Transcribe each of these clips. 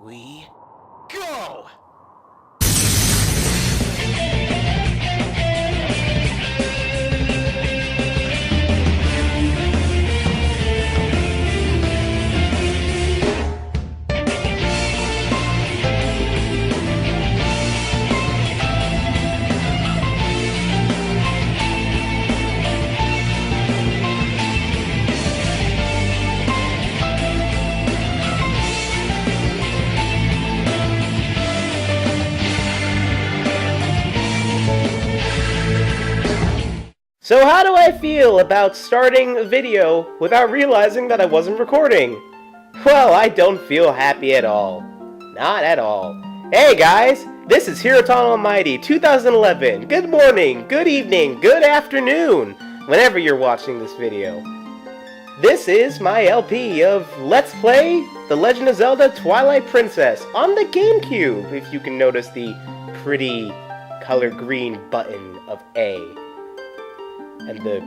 we go! So how do I feel about starting a video without realizing that I wasn't recording? Well, I don't feel happy at all. Not at all. Hey guys, this is Hiroton Almighty 2011. Good morning, good evening, good afternoon, whenever you're watching this video. This is my LP of Let's Play The Legend of Zelda Twilight Princess on the GameCube, if you can notice the pretty color green button of A. And the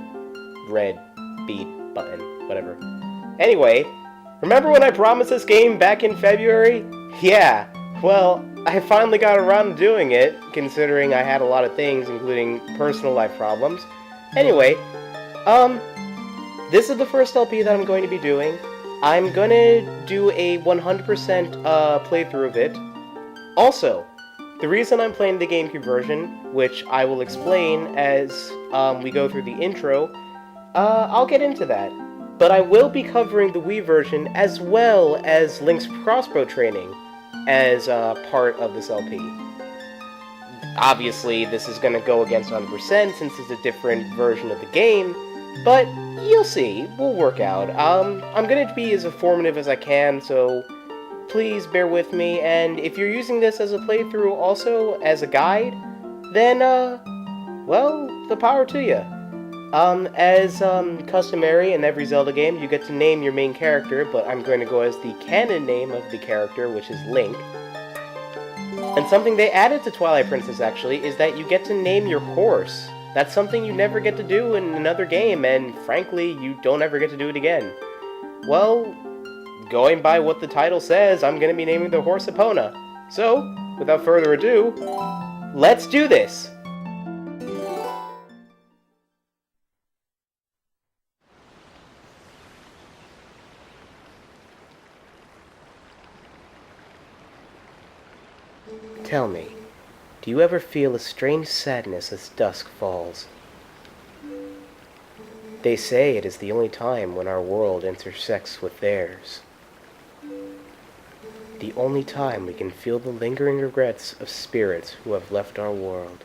red B button, whatever. Anyway, remember when I promised this game back in February? Yeah, well, I finally got around to doing it, considering I had a lot of things, including personal life problems. Anyway, this is the first LP that I'm going to be doing. I'm gonna do a 100% playthrough of it. Also, the reason I'm playing the GameCube version, which I will explain as we go through the intro, I'll get into that. But I will be covering the Wii version as well as Link's crossbow training as part of this LP. Obviously, this is going to go against 100% since it's a different version of the game, but you'll see, we'll work out. I'm going to be as informative as I can, so please bear with me, and if you're using this as a playthrough also as a guide, then, well, the power to you. As customary in every Zelda game, you get to name your main character, but I'm going to go as the canon name of the character, which is Link. And something they added to Twilight Princess, actually, is that you get to name your horse. That's something you never get to do in another game, and frankly, you don't ever get to do it again. Well, going by what the title says, I'm going to be naming the horse Epona. So, without further ado, let's do this! Tell me, do you ever feel a strange sadness as dusk falls? They say it is the only time when our world intersects with theirs. The only time we can feel the lingering regrets of spirits who have left our world.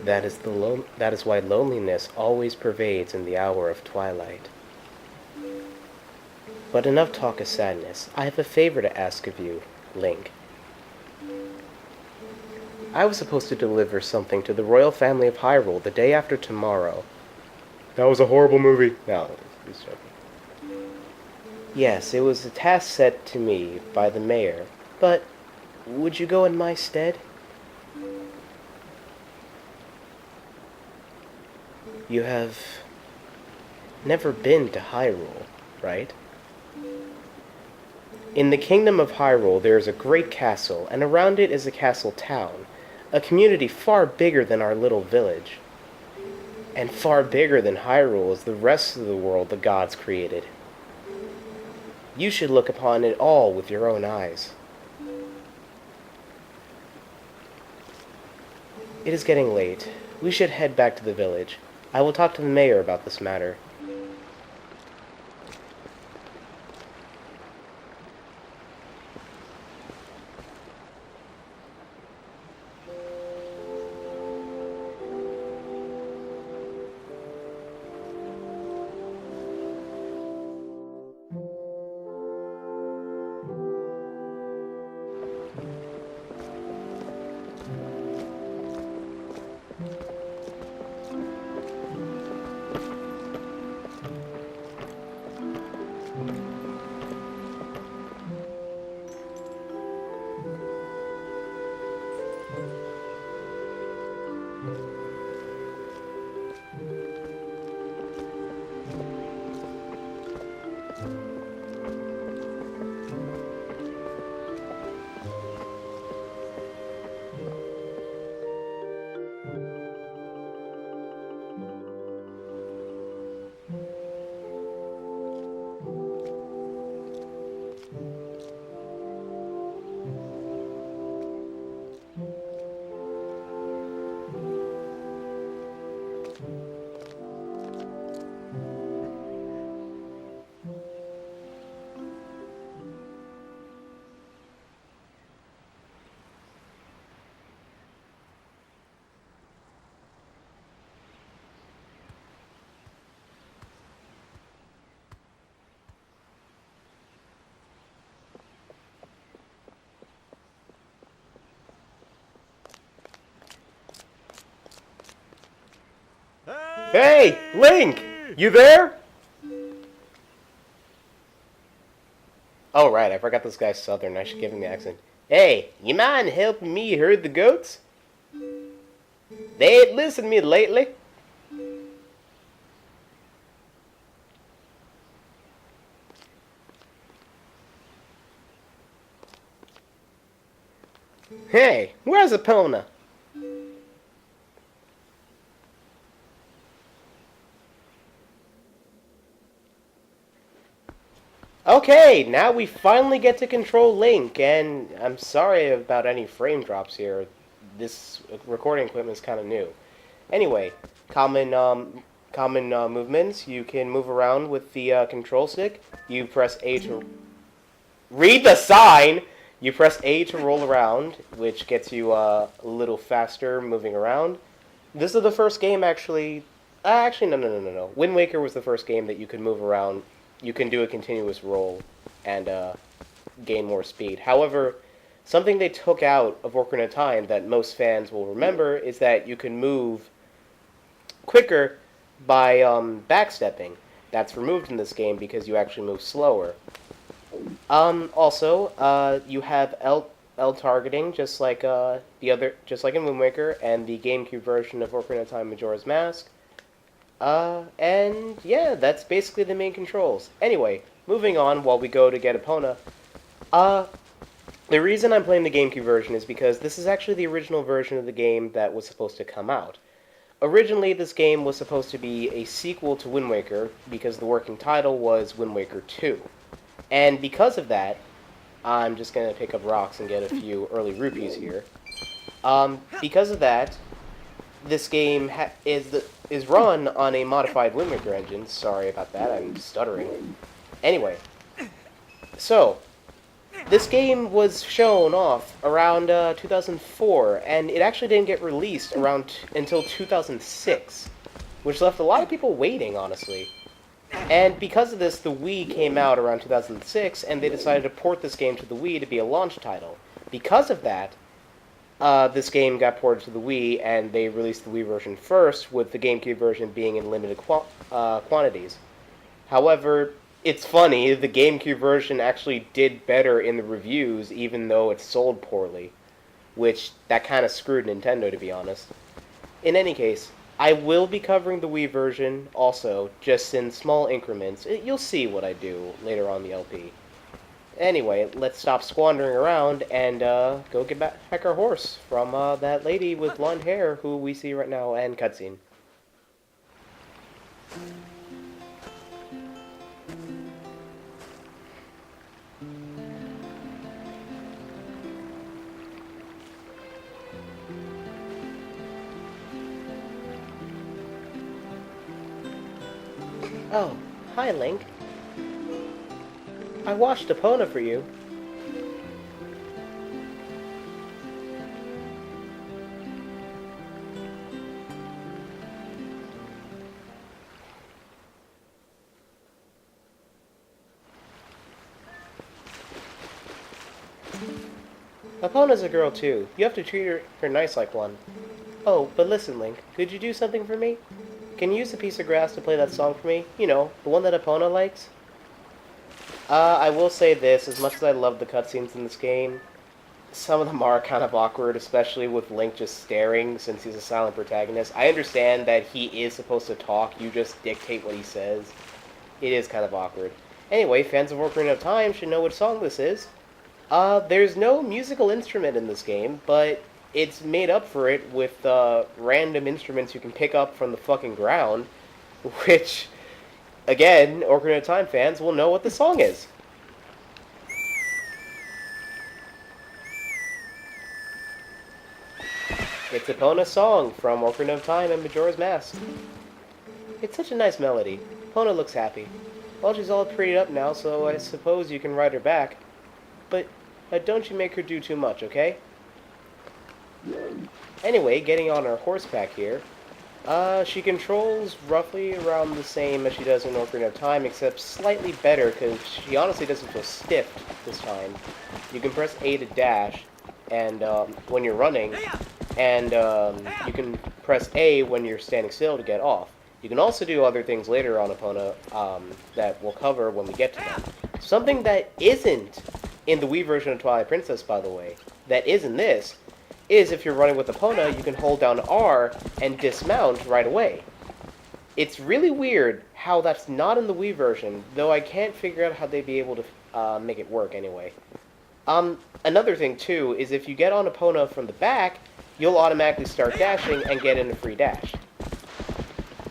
That is why loneliness always pervades in the hour of twilight. But enough talk of sadness. I have a favor to ask of you, Link. I was supposed to deliver something to the royal family of Hyrule the day after tomorrow. That was a horrible movie. No, he's joking. Yes, it was a task set to me by the mayor, but would you go in my stead? You have never been to Hyrule, right? In the Kingdom of Hyrule, there is a great castle, and around it is a castle town, a community far bigger than our little village. And far bigger than Hyrule is the rest of the world the gods created. You should look upon it all with your own eyes. It is getting late. We should head back to the village. I will talk to the mayor about this matter. Hey, Link! You there? Oh, right, I forgot this guy's southern. I should give him the accent. Hey, you mind helping me herd the goats? They ain't listened to me lately. Hey, where's Epona? Okay, now we finally get to control Link, and I'm sorry about any frame drops here. This recording equipment is kind of new. Anyway, common movements. You can move around with the control stick. You press A to read the sign. You press A to roll around, which gets you a little faster moving around. This is the first game, actually. Actually, no. Wind Waker was the first game that you could move around. You can do a continuous roll and gain more speed. However, something they took out of Ocarina of Time that most fans will remember is that you can move quicker by backstepping. That's removed in this game because you actually move slower. Also, you have L targeting, just like just like in Wind Waker and the GameCube version of Ocarina of Time: Majora's Mask. And yeah, that's basically the main controls. Anyway, moving on while we go to get Epona. The reason I'm playing the GameCube version is because this is actually the original version of the game that was supposed to come out. Originally, this game was supposed to be a sequel to Wind Waker because the working title was Wind Waker 2. And because of that, I'm just going to pick up rocks and get a few early rupees here. Because of that, this game is run on a modified Wind Waker engine. Sorry about that, I'm stuttering. Anyway, so this game was shown off around 2004, and it actually didn't get released until 2006, which left a lot of people waiting, honestly. And because of this, the Wii came out around 2006, and they decided to port this game to the Wii to be a launch title. Because of that, this game got ported to the Wii, and they released the Wii version first, with the GameCube version being in limited quantities. However, it's funny, the GameCube version actually did better in the reviews, even though it sold poorly. Which, that kind of screwed Nintendo, to be honest. In any case, I will be covering the Wii version also, just in small increments. You'll see what I do later on the LP. Anyway, let's stop squandering around and go get back our horse from that lady with blonde hair who we see right now, and cutscene. Oh, hi, Link. I washed Epona for you. Epona's a girl, too. You have to treat her nice like one. Oh, but listen, Link. Could you do something for me? Can you use a piece of grass to play that song for me? You know, the one that Epona likes? I will say this, as much as I love the cutscenes in this game, some of them are kind of awkward, especially with Link just staring since he's a silent protagonist. I understand that he is supposed to talk, you just dictate what he says. It is kind of awkward. Anyway, fans of Ocarina of Time should know what song this is. There's no musical instrument in this game, but it's made up for it with random instruments you can pick up from the fucking ground, which, again, Ocarina of Time fans will know what the song is. It's Epona's song from Ocarina of Time and Majora's Mask. It's such a nice melody. Epona looks happy. Well, she's all prettied up now, so I suppose you can ride her back. But don't you make her do too much, okay? Anyway, getting on her horseback here, she controls roughly around the same as she does in Ocarina of Time, except slightly better, because she honestly doesn't feel stiff this time. You can press A to dash, and when you're running, and you can press A when you're standing still to get off. You can also do other things later on Epona that we'll cover when we get to them. Something that isn't in the Wii version of Twilight Princess, by the way, that is in this, is if you're running with Epona, you can hold down R and dismount right away. It's really weird how that's not in the Wii version, though I can't figure out how they'd be able to make it work anyway. Another thing, too, is if you get on Epona from the back, you'll automatically start dashing and get in a free dash.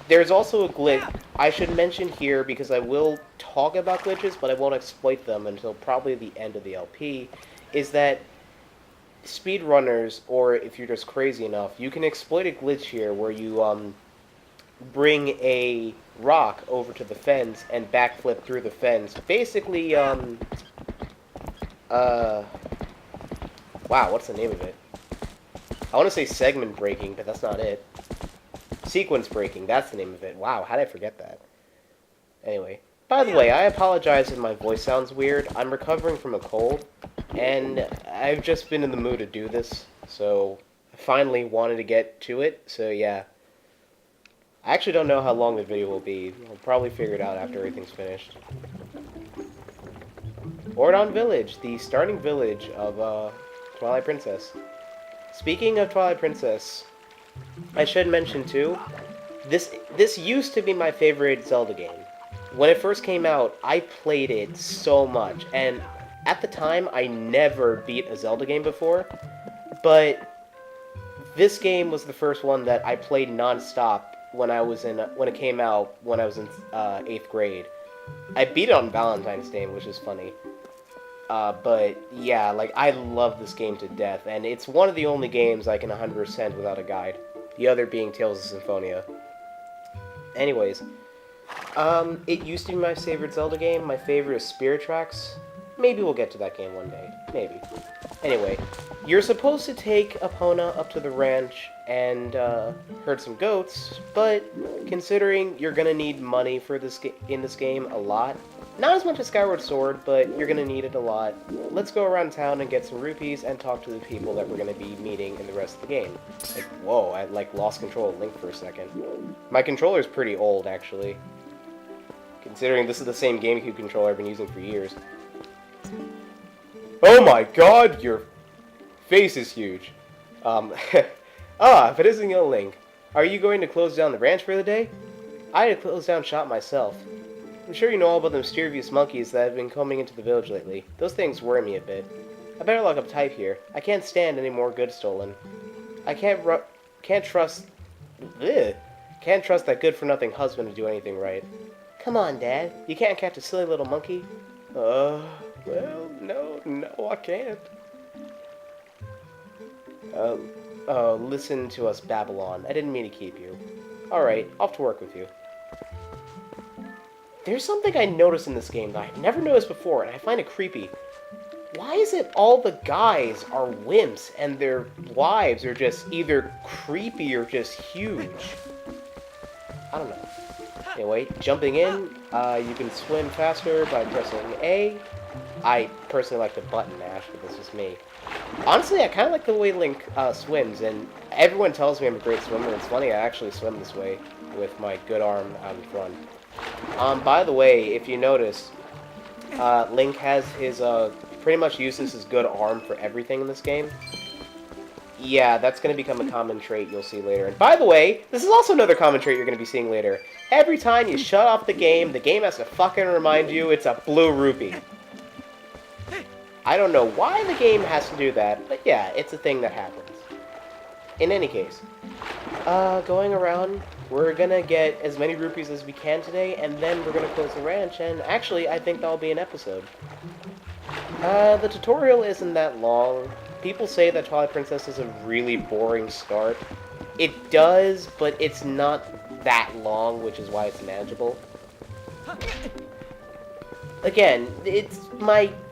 There's also a glitch I should mention here, because I will talk about glitches, but I won't exploit them until probably the end of the LP, is that speedrunners, or if you're just crazy enough, you can exploit a glitch here where you bring a rock over to the fence and backflip through the fence. Basically, wow, what's the name of it? I want to say segment breaking, but that's not it. Sequence breaking, that's the name of it. Wow, how did I forget that? Anyway, by the way, I apologize if my voice sounds weird. I'm recovering from a cold, and I've just been in the mood to do this, so I finally wanted to get to it, so yeah. I actually don't know how long the video will be. I'll probably figure it out after everything's finished. Ordon Village, the starting village of Twilight Princess. Speaking of Twilight Princess, I should mention too, this used to be my favorite Zelda game. When it first came out, I played it so much, and at the time, I never beat a Zelda game before, but this game was the first one that I played non-stop when it came out when I was in 8th grade. I beat it on Valentine's Day, which is funny. But yeah, like, I love this game to death, and it's one of the only games I can 100% without a guide. The other being Tales of Symphonia. Anyways, it used to be my favorite Zelda game. My favorite is Spirit Tracks. Maybe we'll get to that game one day. Maybe. Anyway, you're supposed to take Epona up to the ranch and herd some goats, but considering you're gonna need money for this in this game a lot, not as much as Skyward Sword, but you're gonna need it a lot. Let's go around town and get some rupees and talk to the people that we're gonna be meeting in the rest of the game. Like, whoa, I lost control of Link for a second. My controller's pretty old, actually, considering this is the same GameCube controller I've been using for years. Oh my god, your face is huge. If it isn't a Link, are you going to close down the ranch for the day? I had to close down shop myself. I'm sure you know all about the mysterious monkeys that have been coming into the village lately. Those things worry me a bit. I better lock up tight here. I can't stand any more goods stolen. I can't trust that good-for-nothing husband to do anything right. Come on, Dad. You can't catch a silly little monkey. Well, no, I can't. Listen to us, Babylon. I didn't mean to keep you. Alright, off to work with you. There's something I noticed in this game that I've never noticed before, and I find it creepy. Why is it all the guys are wimps, and their wives are just either creepy or just huge? I don't know. Anyway, jumping in, you can swim faster by pressing A. I personally like the button mash, but that's just me. Honestly, I kind of like the way Link swims, and everyone tells me I'm a great swimmer. It's funny, I actually swim this way with my good arm out in front. By the way, if you notice, Link has his, pretty much uses his good arm for everything in this game. Yeah, that's going to become a common trait you'll see later. And by the way, this is also another common trait you're going to be seeing later. Every time you shut off the game has to fucking remind you it's a blue rupee. I don't know why the game has to do that, but yeah, it's a thing that happens. In any case, going around, we're gonna get as many rupees as we can today, and then we're gonna close the ranch, and actually, I think that'll be an episode. The tutorial isn't that long. People say that Twilight Princess is a really boring start. It does, but it's not that long, which is why it's manageable. Again, it's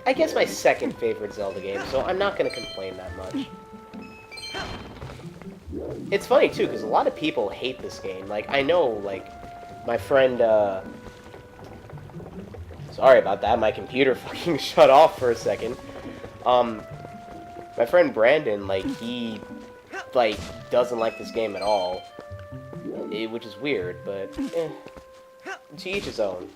I guess my second favorite Zelda game, so I'm not gonna complain that much. It's funny, too, because a lot of people hate this game. Like, I know, like, my friend, sorry about that, my computer fucking shut off for a second. My friend Brandon, like, he, like, doesn't like this game at all. which is weird, but to each his own.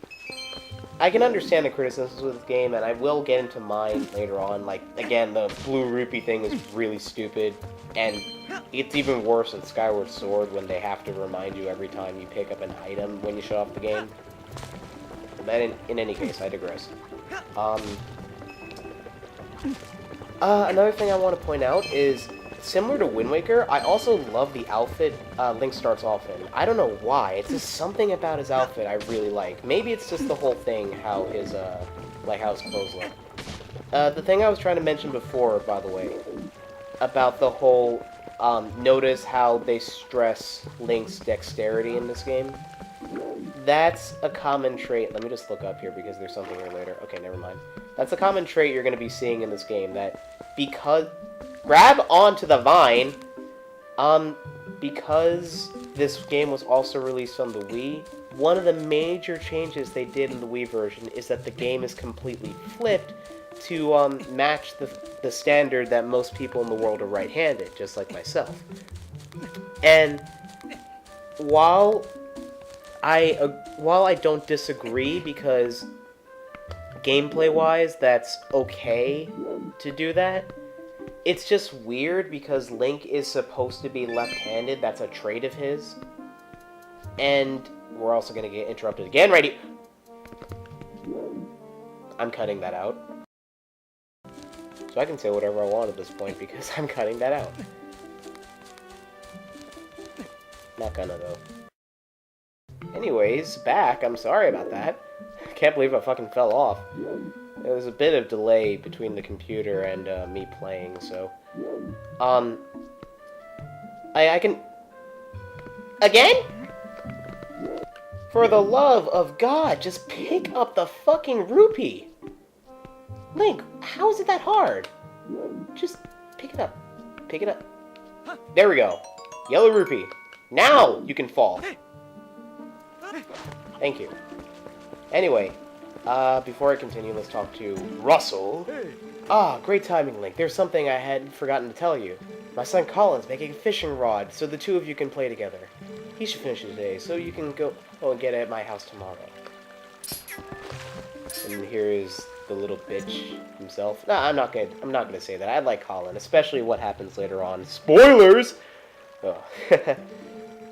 I can understand the criticisms of this game, and I will get into mine later on. Like, again, the blue rupee thing is really stupid, and it's even worse in Skyward Sword when they have to remind you every time you pick up an item when you shut off the game. But in any case, I digress. Another thing I want to point out is, similar to Wind Waker, I also love the outfit Link starts off in. I don't know why. It's just something about his outfit I really like. Maybe it's just the whole thing, how his clothes look. The thing I was trying to mention before, by the way, about the whole, notice how they stress Link's dexterity in this game. That's a common trait. Let me just look up here because there's something here later. Okay, never mind. That's a common trait you're going to be seeing in this game, that because... Grab onto the vine! Because this game was also released on the Wii, one of the major changes they did in the Wii version is that the game is completely flipped to match the standard that most people in the world are right-handed, just like myself. And while I don't disagree, because gameplay-wise that's okay to do that, it's just weird because Link is supposed to be left-handed. That's a trait of his. And we're also going to get interrupted again. Righty. I'm cutting that out. So I can say whatever I want at this point because I'm cutting that out. Not gonna, though. Anyways, back. I'm sorry about that. I can't believe I fucking fell off. There was a bit of delay between the computer and me playing, so... I can... Again? For the love of God, just pick up the fucking rupee! Link, how is it that hard? Just pick it up. Pick it up. There we go. Yellow rupee. Now you can fall. Thank you. Anyway, before I continue, let's talk to Russell. Ah, great timing, Link. There's something I had forgotten to tell you. My son Colin's making a fishing rod, so the two of you can play together. He should finish it today, so you can go and get it at my house tomorrow. And here is the little bitch himself. No, I'm not gonna say that. I like Colin, especially what happens later on. Spoilers! Oh.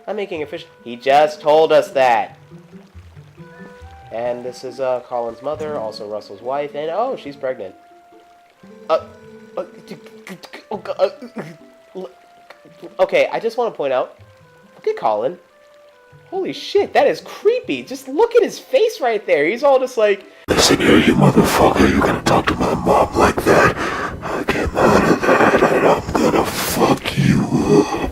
I'm making a fish. He just told us that. And this is Colin's mother, also Russell's wife, and oh, she's pregnant. Okay, I just want to point out, look at Colin. Holy shit, that is creepy. Just look at his face right there. He's all just like, listen here, you motherfucker, you gonna talk to my mom like that? I came out of that and I'm gonna fuck you up.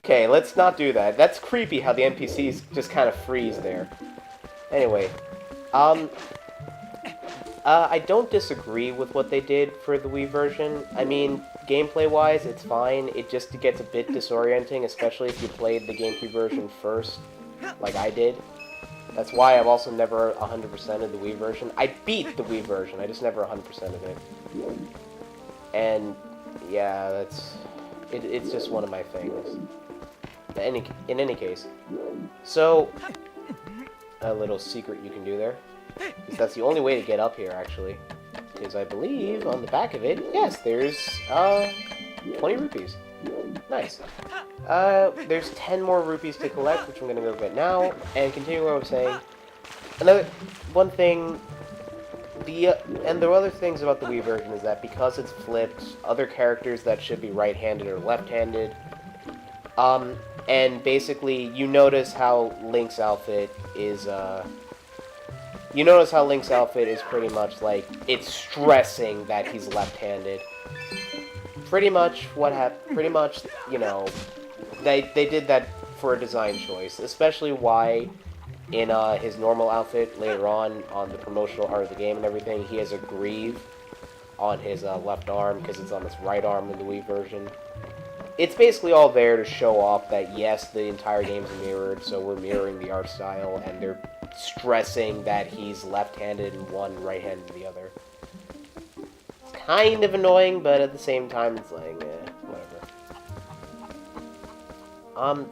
Okay, let's not do that. That's creepy how the NPCs just kind of freeze there. Anyway, I don't disagree with what they did for the Wii version. I mean, gameplay-wise, it's fine. It just gets a bit disorienting, especially if you played the GameCube version first, like I did. That's why I've also never 100%ed the Wii version. I beat the Wii version, I just never 100% of it. And, yeah, it's just one of my things. In any case, so, a little secret you can do there, is that's the only way to get up here, actually, is I believe on the back of it, yes, there's 20 rupees. Nice. There's 10 more rupees to collect, which I'm going to go get now, and continuing what I was saying, one thing, and there are other things about the Wii version is that because it's flipped, other characters that should be right-handed are left-handed, and basically, you notice how Link's outfit is pretty much like, it's stressing that he's left-handed. Pretty much, you know, they did that for a design choice, especially why in his normal outfit later on the promotional art of the game and everything, he has a greave on his left arm because it's on his right arm in the Wii version. It's basically all there to show off that, yes, the entire game's mirrored, so we're mirroring the art style, and they're stressing that he's left-handed and one right-handed the other. It's kind of annoying, but at the same time, it's like, whatever.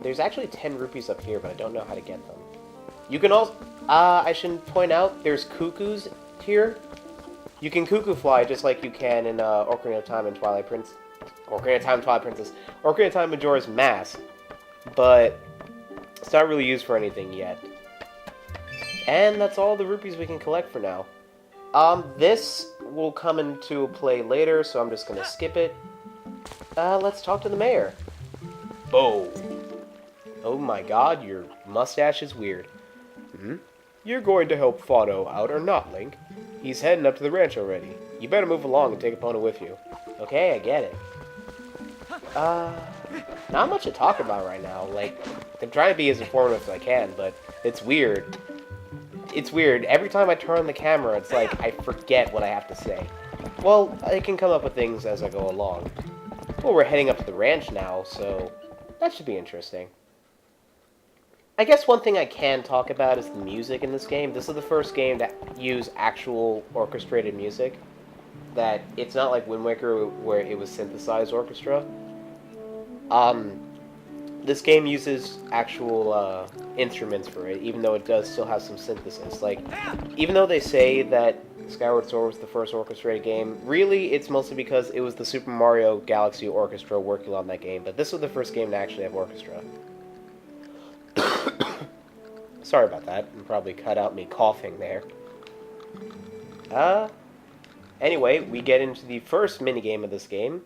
There's actually 10 rupees up here, but I don't know how to get them. You can also, I should point out, there's cuckoos here. You can cuckoo fly just like you can in Ocarina of Time and Twilight Princess. Ocarina of Time, Twilight Princess. Ocarina of Time Majora's Mask. But it's not really used for anything yet. And that's all the rupees we can collect for now. This will come into play later, so I'm just gonna skip it. Let's talk to the mayor. Bo. Oh my god, your mustache is weird. You're going to help Fado out or not, Link? He's heading up to the ranch already. You better move along and take Epona with you. Okay, I get it. Not much to talk about right now. Like, I'm trying to be as informative as I can, but it's weird. It's weird. Every time I turn on the camera, it's like I forget what I have to say. Well, I can come up with things as I go along. Well, we're heading up to the ranch now, so that should be interesting. I guess one thing I can talk about is the music in this game. This is the first game to use actual orchestrated music. That it's not like Wind Waker where it was synthesized orchestra. This game uses actual instruments for it, even though it does still have some synthesis. Like, even though they say that Skyward Sword was the first orchestrated game, really it's mostly because it was the Super Mario Galaxy Orchestra working on that game, but this was the first game to actually have orchestra. Sorry about that. You probably cut out me coughing there. Anyway, we get into the first minigame of this game.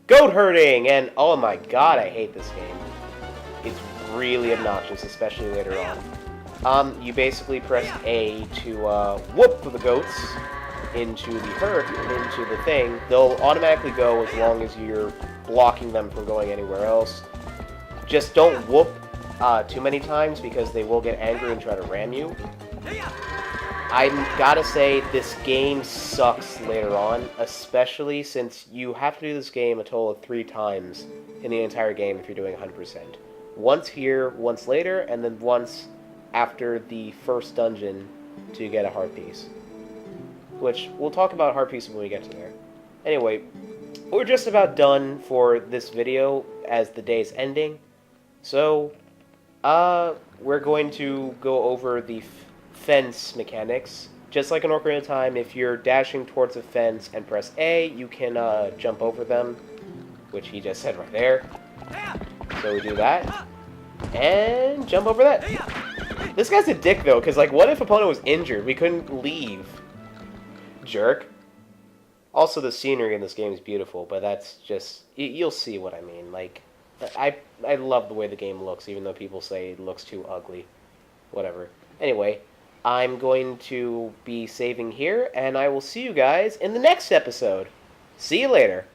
Goat herding! And, oh my god, I hate this game. It's really obnoxious, especially later on. You basically press A to, whoop the goats into the herd, into the thing. They'll automatically go as long as you're blocking them from going anywhere else. Just don't whoop too many times because they will get angry and try to ram you. I gotta say, this game sucks later on, especially since you have to do this game a total of 3 times in the entire game if you're doing 100%. Once here, once later, and then once after the first dungeon to get a heart piece. Which, we'll talk about heart pieces when we get to there. Anyway, we're just about done for this video as the day's ending. So, we're going to go over the fence mechanics. Just like in Ocarina of Time, if you're dashing towards a fence and press A, you can jump over them, which he just said right there. So we do that, and jump over that. This guy's a dick though, because like, what if Epona was injured? We couldn't leave. Jerk. Also, the scenery in this game is beautiful, but that's just, you'll see what I mean. Like, I love the way the game looks, even though people say it looks too ugly. Whatever. Anyway, I'm going to be saving here, and I will see you guys in the next episode. See you later.